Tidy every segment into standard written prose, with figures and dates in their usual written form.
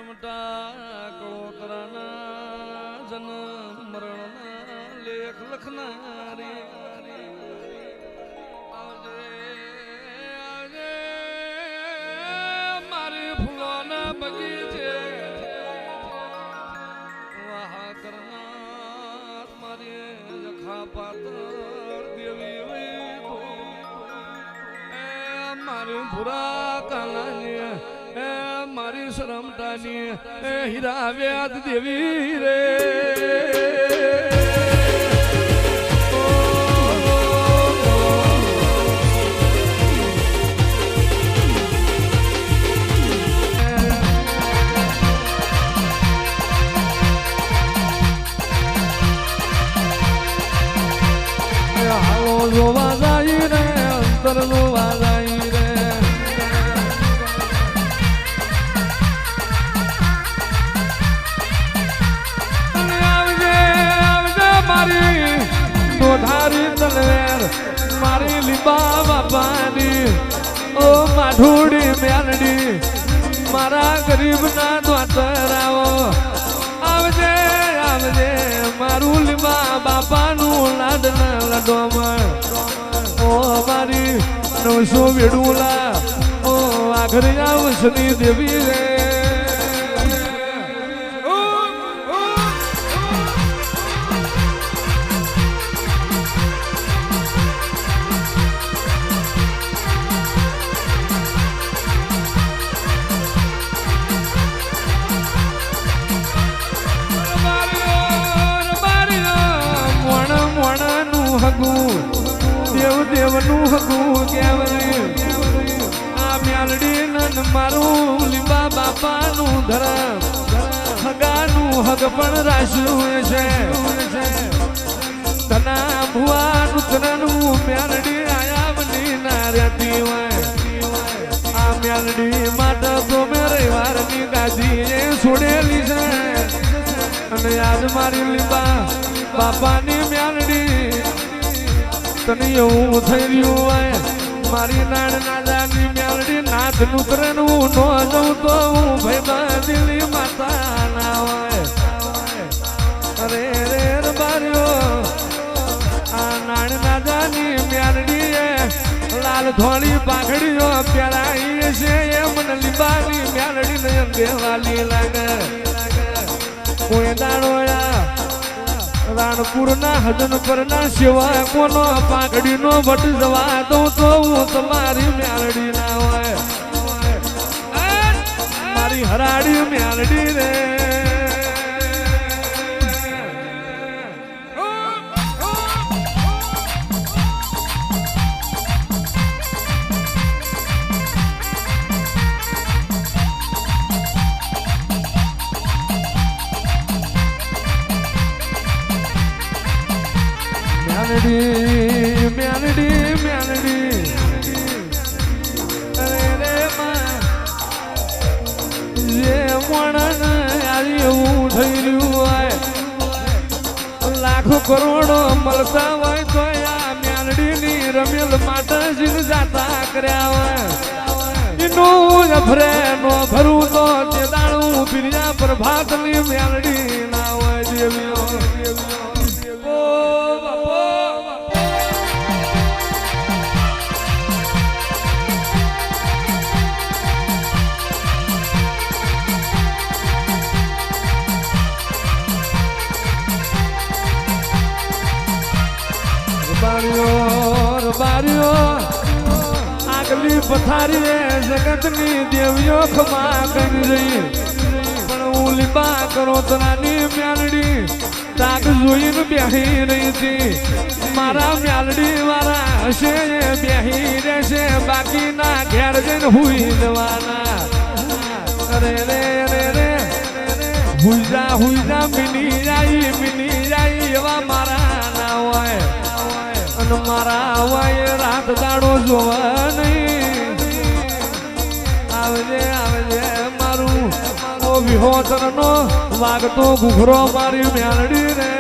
રમટા કળોતરાના જન્મ મરણના લેખ લખનારી મારી ફૂલોના બગીચે વાહ કરનાર મારી જખા પાતર દેવી મારી ભૂરા કાલાની મારી શરમટાની હીરા વ્યાદ દેવી રે હાલો જોવા જાય રે અંતર જોવા જાય રે મારી દોધારી તલવેર મારી લીબા બાપાની ઓ માઢુડી મેલડી મારા ગરીબના દ્વાતરાવો આવજે આવજે મારું લીબા બાપાનું લાડના લડોમાં ઓ મારી 900 વેડુલા ઓ આઘરિયા વસની દેવી રે દેવ દેવનું હગું કેવરી આ મ્યાલડી નન મારું લીંબા બાપાનું ધરમ હગાનું હગ પણ રાખ્યું છે તના ભુવાનું તનનું મ્યાલડી આયાવની ના રહેતી હોય આ મ્યાલડી માટે તો મેં રવિવારની ગાદી એ છોડેલી છે અને આજ મારી લીંબા બાપાની મ્યાલડી તને એવું થઈ રહ્યું હોય મારી નાળ નાદાની મ્યાલડી નાથ નુકરનું નો જઉં તો હું ભાઈ બાંધેલી માતા ના હોય અરે રે બાર્યો આ નાળ નાદાની મ્યાલડી લાલ ધોળી પાઘડીઓ પહેરાઈ છે એ મને લીંબાની મ્યાલડી ને અંગે વાલી લાગે કોઈ દાડોયા રાણપુરના હજન પરના સેવા કોનો પાઘડીનો વટ જવા દઉં તો હું તમારી મ્યાલડી ના હોય મારી હરાડી મ્યાલડી રે મ્યાલડી મ્યાલડી અરે રે જે મણન આજે એવું થઈ રહ્યું હોય લાખો કરોડો મળતા હોય તો આ મ્યાલડીની રમેલ માટે જીવ જાતા કર્યા હોય એનું જફરે નો ભરું તો તે દાણું પીર્યા પ્રભાતની મ્યાલડી ના હોય દેવી આગલી પથારીએ જગતની દેવીઓ ખમા કરી રહી પણ હું લીંબા કરો તરાની મ્યાલડી તાક જોઈને બેહી રહી હતી મારા મ્યાલડી વાળા હશે બેહી રહેશે બાકીના ઘેર જઈને હુઈ જવાના અરે રે રે રે હુઈજા મિની જાય એવા મારા ના હોય અને મારા હોય રાત દાડો જોવા નહીં આવજે આવજે મારું ઓ વિહોતર નો વાગતો ઘૂઘરો મારી મ્યાલડી રે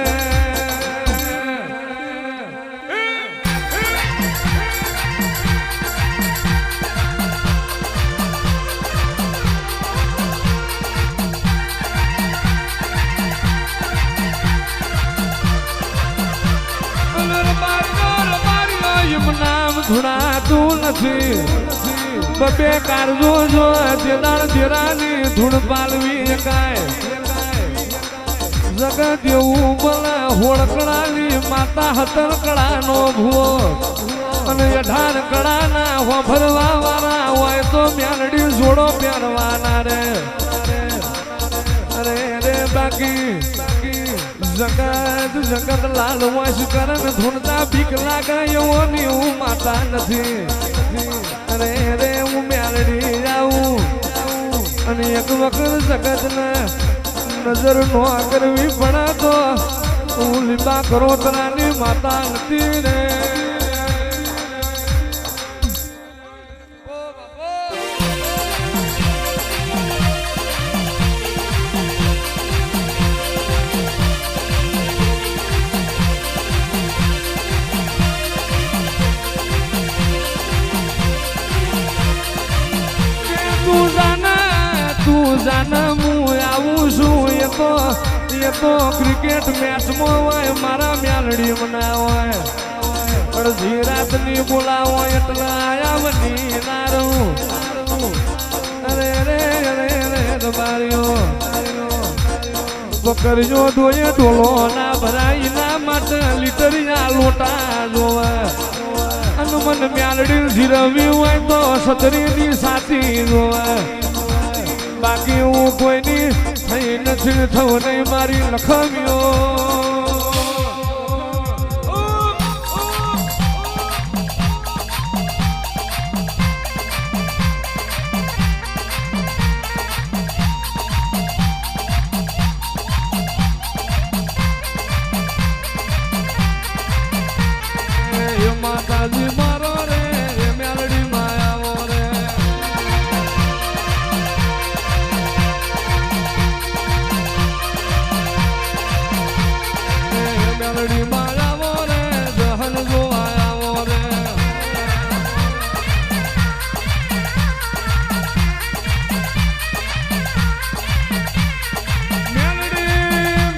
ધૂણાતું નથી બબે કારજો જો જેદાર જેરાની ધૂળ પાલવી કાય જગત એવું બોલે હોળકડાની માતા હતર કડાનો ભૂવો અને 18 કડાના વાભરવા વાળા હોય તો મ્યાલડી જોડો પહેરવાના રે અરે રે બાકી જગત લાલ વશ કરન ધૂણતા બીક લાગે એવો ની હું માતા નથી અરે રે હું મ્યાલડી આવું અને એક વખત જગતને નજર નો કરવી પડે તો હું લીંબા કરોતરાની માતા નથી રે જાના હું આવું છું એ તો ક્રિકેટ મેચમાં હોય મારા મ્યાલડી મનાવાય અડધી રાતની બોલાવો એટલે આયા બની ના રહું અરે રે અરે રે દબારીઓ બકરીઓ દોયે ડોલો ના ભરાઈ ના માટે લીટરિયા લોટા જોવા અને મને મ્યાલડી જીરવી હોય તો સતરીની સાથી જોવા બાકી હું કોઈની થઈ નથી થવું નહીં મારી લખવ્યો માતાજી મારો રે મ્યાલડી માયાવો રે મ્યાલડી માયાવો રે દહન જોવાયાવો રે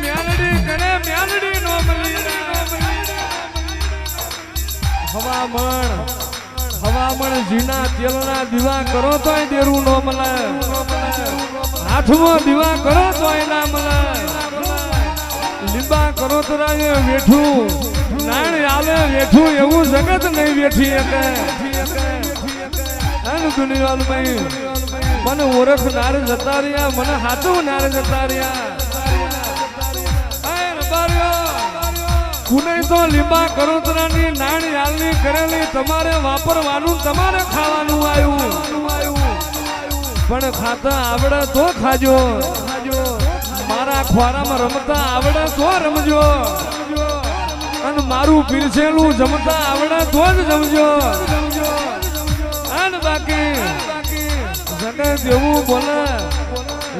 મ્યાલડી કરે મ્યાલડી નો મળી હવામણ જીના તેલના દીવા કરો તોય દેરું નો મળે હાથમાં દીવા કરો તોય ના મળે લીંબા કરો તો વેઠું નાણ આલે વેઠું એવું જગત નહીં વેઠી શકે દુનિયામાં મને ઓળખ નાર જતા રહ્યા મને હાથું નાર જતા રહ્યા કુને તો લીંબા કરોતરાની નાણ યાલની કરેલી તમારે વાપરવાનું તમારે ખાવાનું આવ્યું પણ ખાતા આવડે તો ખાજો મારા ખોરામાં રમતા આવડે તો રમજો અને મારું પીરસેલું જમતા આવડે તો જ જમજો અને બાકી જગત એવું બોલે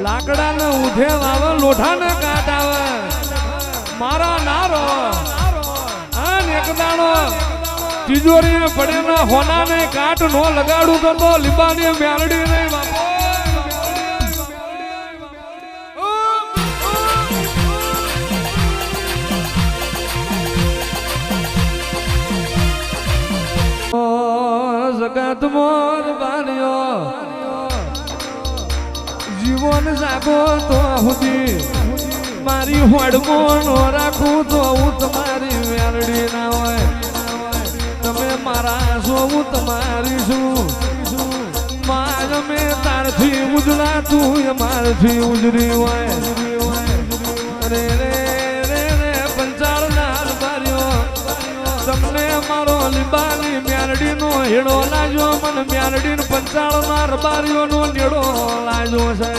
લાકડાને ઉધે આવે લોઢાને કાટ આવે મારા નારો એક દાણો તિજોરી પડેના હોનાને કાટ નો લગાડું તો લીંબાની મ્યાલડી નહીં બાપો જગત મોર બાણ્યો જીવન જાગો તો સુધી મારી હોડમો નો રાખું તો હું તમારી મ્યાલડી ના હોય તમે મારા છો હું તમારી છું માર મેં તારથી ઉજળા તું મારથી ઉજળી હોય રે રે રે રે પંચાળ ના બાર્યો તમને મારો લીંબાની મ્યાલડી નો હેડો લાજો મને મ્યાલડી પંચાળ ના રબારીઓ નો નેડો લાજો છે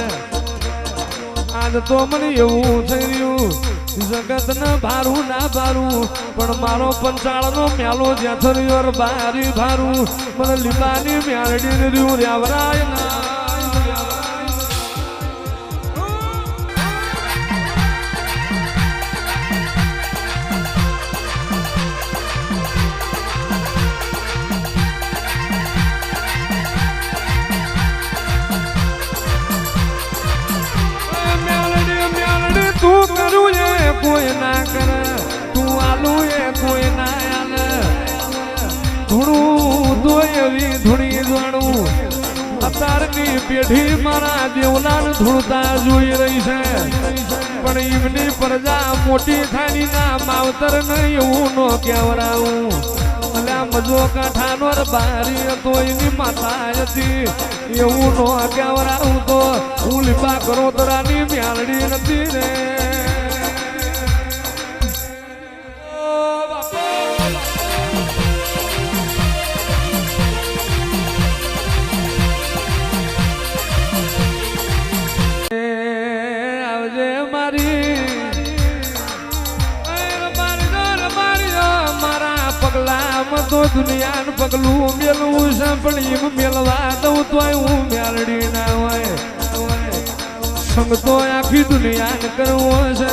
આજ તો મને એવું થઈ રહ્યું જગત ને ભારું ના ભારું પણ મારો પંચાળ નો મ્યાલો જ્યાં થયો બારી ભારું મને લીંબાની મ્યાલડી ને રહ્યું રેવરાય ના તું કરું એ કોઈ ના કરે તું આલું એ કોઈ ના આલે થોડું અવતારની પેઢી મારા દેવલાને ધૂળતા જોઈ રહી છે પણ એમની પ્રજા મોટી થાની ના માવતર નહીં એવું નો કેવરાવું અલ્યા મજો કાંઠાનો બારી હતો એની માતા હતી એવું નો કેવરાવું તો હું લીપા કરોતરાની મ્યાલડી નથી રે તો દુનિયાનું પગલું મેલવું છે પણ એમ મેલવા દઉં તોય હું મેલડી ના હોય સંગ તો આખી દુનિયાને કરવો છે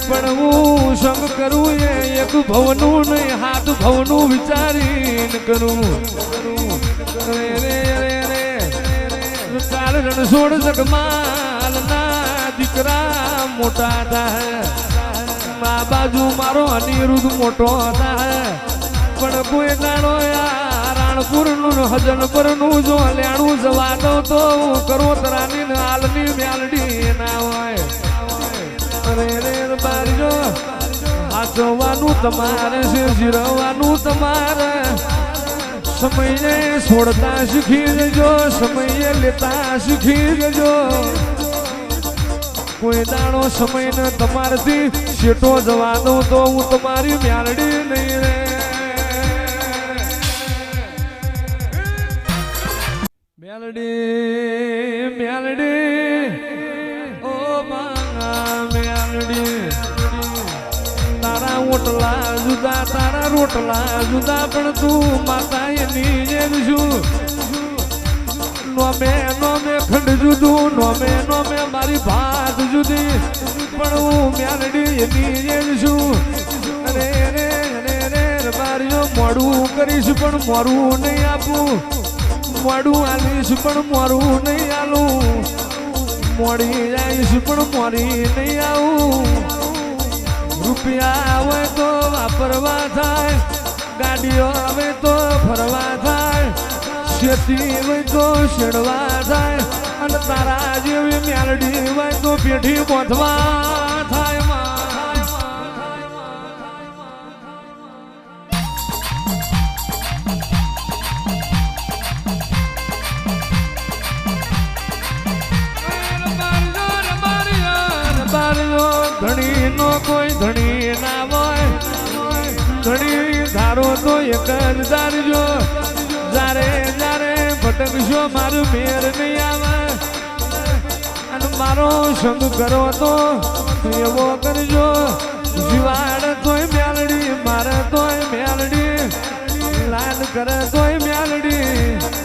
પણ હું સંગ કરું એ એક ભવનું નહીં હાથ ભવનું વિચારીને કરું કાલ રણછોડ જગમાલ ના દીકરા મોટા થાય મા બાજુ મારો અનિરુદ્ધ મોટો થાય પણ કોઈ ગાણો રાણપુર નું હજનપર નું જો લેણું જવા દઉં તો હું કરોતરાની હાલની મ્યાલડી ના હોય અરે રે બારીજો હાચવાનું તમારે છે જીરવાનું તમારે સમયે છોડતા શીખી જજો સમયે લેતા શીખી જજો કોઈ દાણો સમય ને તમારથી શેઠો જવા દઉં તો હું તમારી મ્યાલડી નહીં રે મ્યાલડી મ્યાલડી ઓ મારા મ્યાલડી તારા ઓટલા જુદા તારા રોટલા જુદા પણ તું માતા એની જેમ છું નોમે ખંડ જુદું નોમે મારી ભાત જુદી પણ હું મ્યાલડી એની જેમ છું અરે રે રે રે બારીઓ મોડું કરીશ પણ મોરું નહીં આપું મોડું આલીશ પણ મોરું નહીં આલું મોડી આવીશ પણ મોરી નહીં આવું રૂપિયા આવે તો વાપરવા થાય ગાડીઓ આવે તો ફરવા થાય ખેતી હોય તો શેડવા થાય અને તારા જેવી મ્યાલડી હોય તો પેઢી બોધવા થાય ધણી નો કોઈ ધણી ના હોય ધણી ધારો તો એક જ ધારજો જારે જારે ભટકશો મારું મેર નહીં આવે અને મારો સંગ કરો તો એવો કરજો જીવાડ તોય મ્યાલડી મારે તોય મ્યાલડી લાડ કરે તોય મ્યાલડી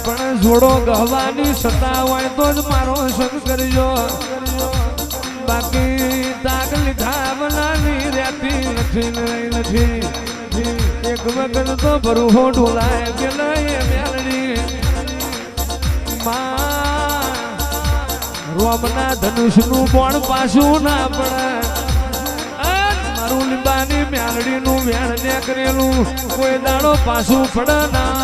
પણ જોડો ગહવાની સત્તા હોય તો જ મારો સંગ કરજો બાકી તાક લીધા બનાની રહેતી નથી એક વખત તો ભરું હો ઢોલાય પેલા એ મ્યાલડી રોમના ધનુષનું બોણ પાછું ના પડે મારું લીંબાની મ્યાલડીનું વેણ ને કરેલું કોઈ દાડો પાછું પડે ના